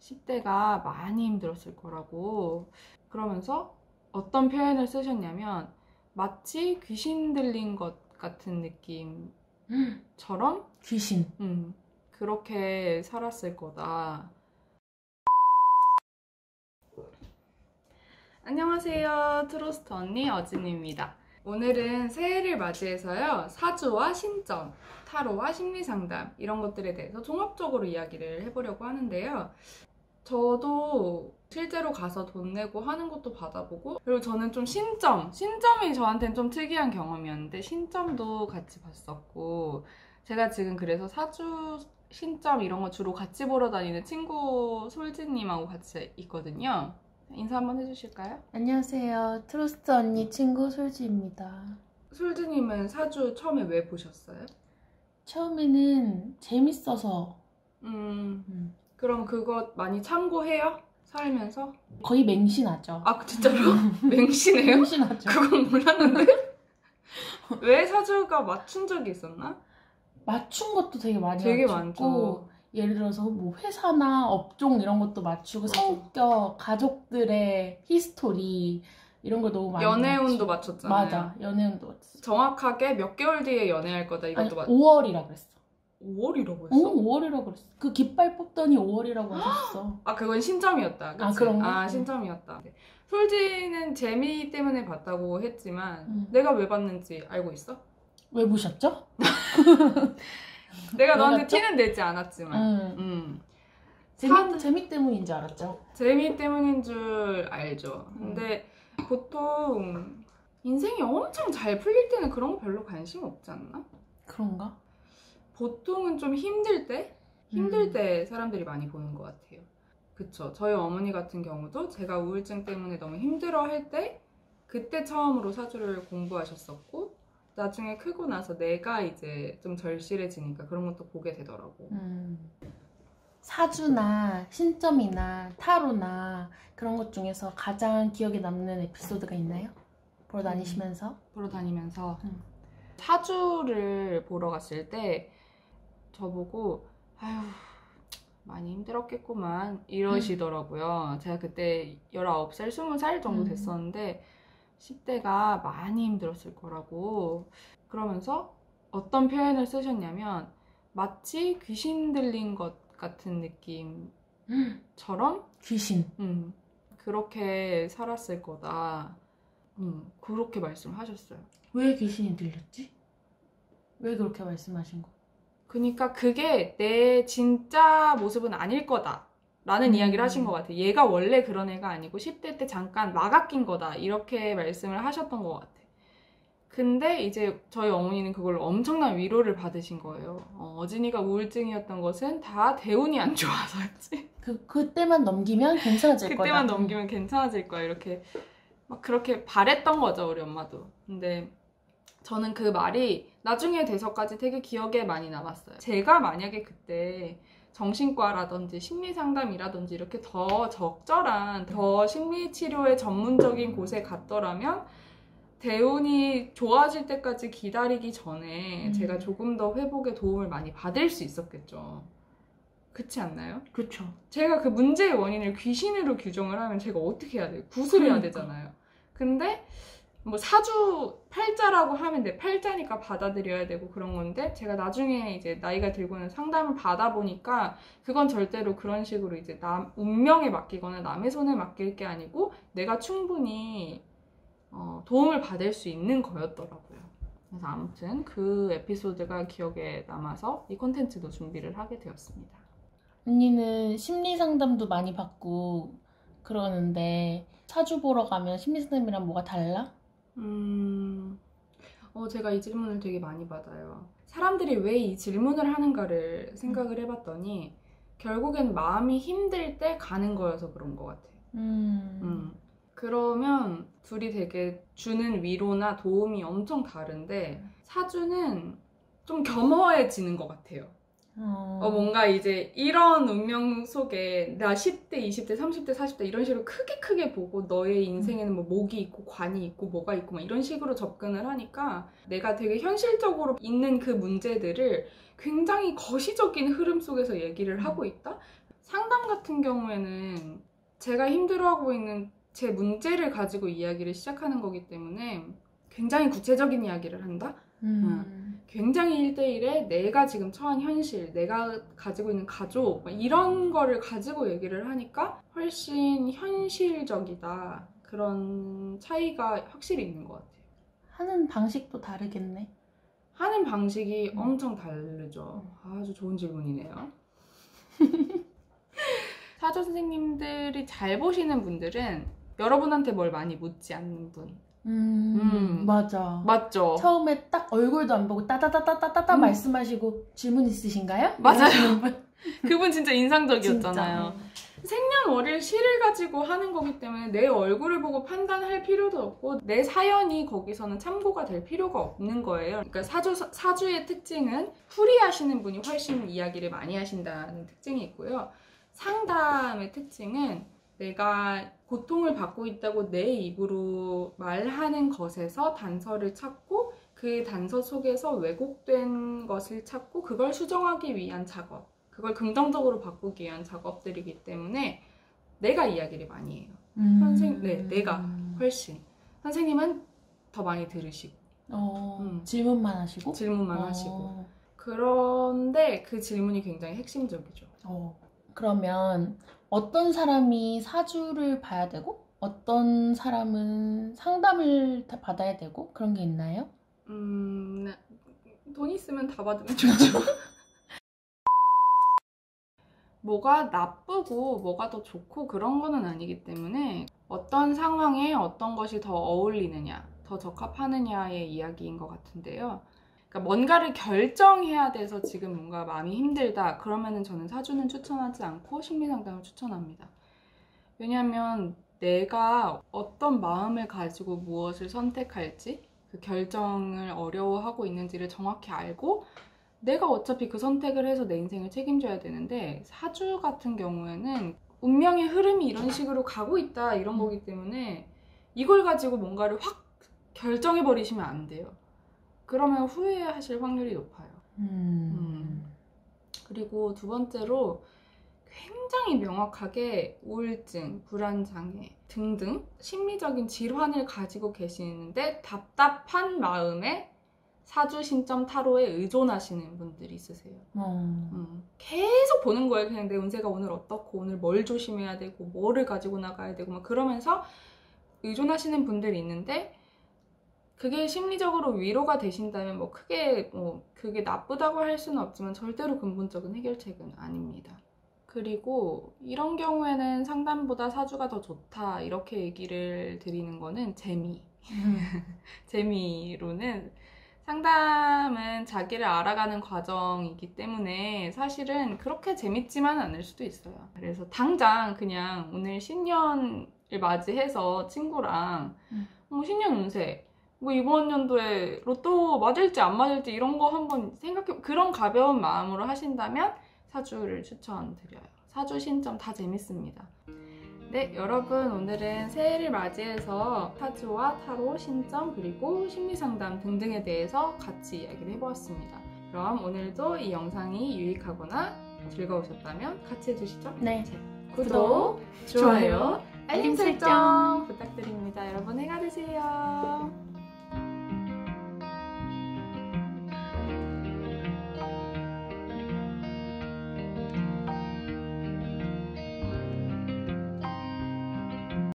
10대가 많이 힘들었을 거라고. 그러면서 어떤 표현을 쓰셨냐면 마치 귀신 들린 것 같은 느낌처럼 귀신. 그렇게 살았을 거다. 안녕하세요. 트로스트 언니 어진입니다. 오늘은 새해를 맞이해서요. 사주와 신점, 타로와 심리상담 이런 것들에 대해서 종합적으로 이야기를 해보려고 하는데요. 저도 실제로 가서 돈 내고 하는 것도 받아보고, 그리고 저는 좀 신점이 저한테는 좀 특이한 경험이었는데 신점도 같이 봤었고, 제가 지금 그래서 사주, 신점 이런 거 주로 같이 보러 다니는 친구 솔지님하고 같이 있거든요. 인사 한번 해주실까요? 안녕하세요. 트로스트 언니 친구 솔지입니다. 솔지님은 사주 처음에 왜 보셨어요? 처음에는 재밌어서 그럼 그거 많이 참고해요? 살면서? 거의 맹신하죠. 아 진짜로? 맹신해요? 맹신하죠. 그건 몰랐는데? 왜 사주가 맞춘 적이 있었나? 맞춘 것도 되게 많이 되게 맞췄고, 많죠. 예를 들어서 뭐 회사나 업종 이런 것도 맞추고, 맞아. 성격, 가족들의 히스토리 이런 걸 너무 많이 연애운도 맞추고. 맞췄잖아요. 맞아, 연애운도 맞췄어. 정확하게 몇 개월 뒤에 연애할 거다 아니, 이것도 5월이라 그랬어. 5월이라고 했어? 5월이라 그랬어. 그 깃발 뽑더니 5월이라고 하셨어. 아 그건 신점이었다. 그치? 아, 그런가? 아 신점이었다. 솔지는 재미 때문에 봤다고 했지만 내가 왜 봤는지 알고 있어? 왜 보셨죠? 내가 왜 너한테 봤죠? 티는 내지 않았지만 재미 때문인 줄 알았죠? 재미 때문인 줄 알죠. 근데 보통 인생이 엄청 잘 풀릴 때는 그런 거 별로 관심 없지 않나? 그런가? 보통은 좀 힘들 때 사람들이 많이 보는 것 같아요. 그쵸. 저희 어머니 같은 경우도 제가 우울증 때문에 너무 힘들어 할 때 그때 처음으로 사주를 공부하셨었고, 나중에 크고 나서 내가 이제 좀 절실해지니까 그런 것도 보게 되더라고. 사주나 신점이나 타로나 그런 것 중에서 가장 기억에 남는 에피소드가 있나요? 보러 다니시면서? 보러 다니면서 사주를 보러 갔을 때 저보고 아휴 많이 힘들었겠구만 이러시더라고요. 제가 그때 19살, 20살 정도 됐었는데 10대가 많이 힘들었을 거라고. 그러면서 어떤 표현을 쓰셨냐면 마치 귀신 들린 것 같은 느낌처럼 귀신. 그렇게 살았을 거다. 그렇게 말씀하셨어요. 왜 귀신이 들렸지? 왜 그렇게 말씀하신 거? 그러니까 그게 내 진짜 모습은 아닐 거다 라는 이야기를 하신 것 같아요. 얘가 원래 그런 애가 아니고 10대 때 잠깐 마가 낀 거다 이렇게 말씀을 하셨던 것 같아요. 근데 이제 저희 어머니는 그걸 엄청난 위로를 받으신 거예요. 어진이가 우울증이었던 것은 다 대운이 안 좋아서였지. 그때만 넘기면 괜찮아질 거다. 그때만 넘기면 괜찮아질 거야. 이렇게 막 그렇게 바랬던 거죠, 우리 엄마도. 근데 저는 그 말이 나중에 돼서까지 되게 기억에 많이 남았어요. 제가 만약에 그때 정신과라든지 심리상담이라든지 이렇게 더 적절한, 더 심리치료의 전문적인 곳에 갔더라면 대운이 좋아질 때까지 기다리기 전에 제가 조금 더 회복에 도움을 많이 받을 수 있었겠죠. 그렇지 않나요? 그렇죠. 제가 그 문제의 원인을 귀신으로 규정을 하면 제가 어떻게 해야 돼요? 구술해야 되잖아요. 근데 뭐 사주 팔자라고 하면 내 팔자니까 받아들여야 되고 그런 건데, 제가 나중에 이제 나이가 들고는 상담을 받아보니까 그건 절대로 그런 식으로 이제 남 운명에 맡기거나 남의 손에 맡길 게 아니고 내가 충분히 도움을 받을 수 있는 거였더라고요. 그래서 아무튼 그 에피소드가 기억에 남아서 이 콘텐츠도 준비를 하게 되었습니다. 언니는 심리상담도 많이 받고 그러는데 사주 보러 가면 심리상담이랑 뭐가 달라? 제가 이 질문을 되게 많이 받아요. 사람들이 왜 이 질문을 하는가를 생각을 해봤더니 결국엔 마음이 힘들 때 가는 거여서 그런 것 같아요. 그러면 둘이 되게 주는 위로나 도움이 엄청 다른데 사주는 좀 겸허해지는 것 같아요. 뭔가 이제 이런 운명 속에 나 10대, 20대, 30대, 40대 이런 식으로 크게 보고 너의 인생에는 뭐 목이 있고 관이 있고 뭐가 있고 막 이런 식으로 접근을 하니까 내가 되게 현실적으로 있는 그 문제들을 굉장히 거시적인 흐름 속에서 얘기를 하고 있다? 상담 같은 경우에는 제가 힘들어하고 있는 제 문제를 가지고 이야기를 시작하는 거기 때문에 굉장히 구체적인 이야기를 한다? 굉장히 1대1에 내가 지금 처한 현실, 내가 가지고 있는 가족 이런 거를 가지고 얘기를 하니까 훨씬 현실적이다. 그런 차이가 확실히 있는 것 같아요. 하는 방식도 다르겠네. 하는 방식이 엄청 다르죠. 아주 좋은 질문이네요. 사주 선생님들이 잘 보시는 분들은 여러분한테 뭘 많이 묻지 않는 분. 맞아. 맞죠? 처음에 딱 얼굴도 안 보고 따따따따따따 말씀하시고 질문 있으신가요? 맞아요. 분. 그분 진짜 인상적이었잖아요. 진짜. 생년월일 시를 가지고 하는 거기 때문에 내 얼굴을 보고 판단할 필요도 없고 내 사연이 거기서는 참고가 될 필요가 없는 거예요. 그러니까 사주의 특징은 풀이하시는 분이 훨씬 이야기를 많이 하신다는 특징이 있고요. 상담의 특징은 내가 고통을 받고 있다고 내 입으로 말하는 것에서 단서를 찾고 그 단서 속에서 왜곡된 것을 찾고 그걸 수정하기 위한 작업, 그걸 긍정적으로 바꾸기 위한 작업들이기 때문에 내가 이야기를 많이 해요. 내가 훨씬. 선생님은 더 많이 들으시고 질문만 하시고? 질문만 하시고. 그런데 그 질문이 굉장히 핵심적이죠. 그러면 어떤 사람이 사주를 봐야 되고 어떤 사람은 상담을 받아야 되고 그런 게 있나요? 돈 있으면 다 받으면 좋죠. 뭐가 나쁘고 뭐가 더 좋고 그런 거는 아니기 때문에 어떤 상황에 어떤 것이 더 어울리느냐, 더 적합하느냐의 이야기인 것 같은데요. 그러니까 뭔가를 결정해야 돼서 지금 뭔가 마음이 힘들다. 그러면은 저는 사주는 추천하지 않고 심리상담을 추천합니다. 왜냐하면 내가 어떤 마음을 가지고 무엇을 선택할지, 그 결정을 어려워하고 있는지를 정확히 알고 내가 어차피 그 선택을 해서 내 인생을 책임져야 되는데 사주 같은 경우에는 운명의 흐름이 이런 식으로 가고 있다 이런 거기 때문에 이걸 가지고 뭔가를 확 결정해버리시면 안 돼요. 그러면 후회하실 확률이 높아요. 그리고 두 번째로 굉장히 명확하게 우울증, 불안장애 등등 심리적인 질환을 가지고 계시는데 답답한 마음에 사주 신점 타로에 의존하시는 분들이 있으세요. 계속 보는 거예요. 그냥 내 운세가 오늘 어떻고 오늘 뭘 조심해야 되고 뭐를 가지고 나가야 되고 막 그러면서 의존하시는 분들이 있는데 그게 심리적으로 위로가 되신다면 뭐 크게 그게 나쁘다고 할 수는 없지만 절대로 근본적인 해결책은 아닙니다. 그리고 이런 경우에는 상담보다 사주가 더 좋다 이렇게 얘기를 드리는 거는 재미로는 상담은 자기를 알아가는 과정이기 때문에 사실은 그렇게 재밌지만 않을 수도 있어요. 그래서 당장 그냥 오늘 신년을 맞이해서 친구랑 신년 운세 뭐 이번 연도에 로또 맞을지 안 맞을지 이런 거 한번 생각해 그런 가벼운 마음으로 하신다면 사주를 추천드려요. 사주 신점 다 재밌습니다. 네, 여러분 오늘은 새해를 맞이해서 사주와 타로, 신점, 그리고 심리상담 등등에 대해서 같이 이야기를 해보았습니다. 그럼 오늘도 이 영상이 유익하거나 즐거우셨다면 같이 해주시죠. 네. 구독, 좋아요, 알림 설정 부탁드립니다. 여러분 해가 되세요.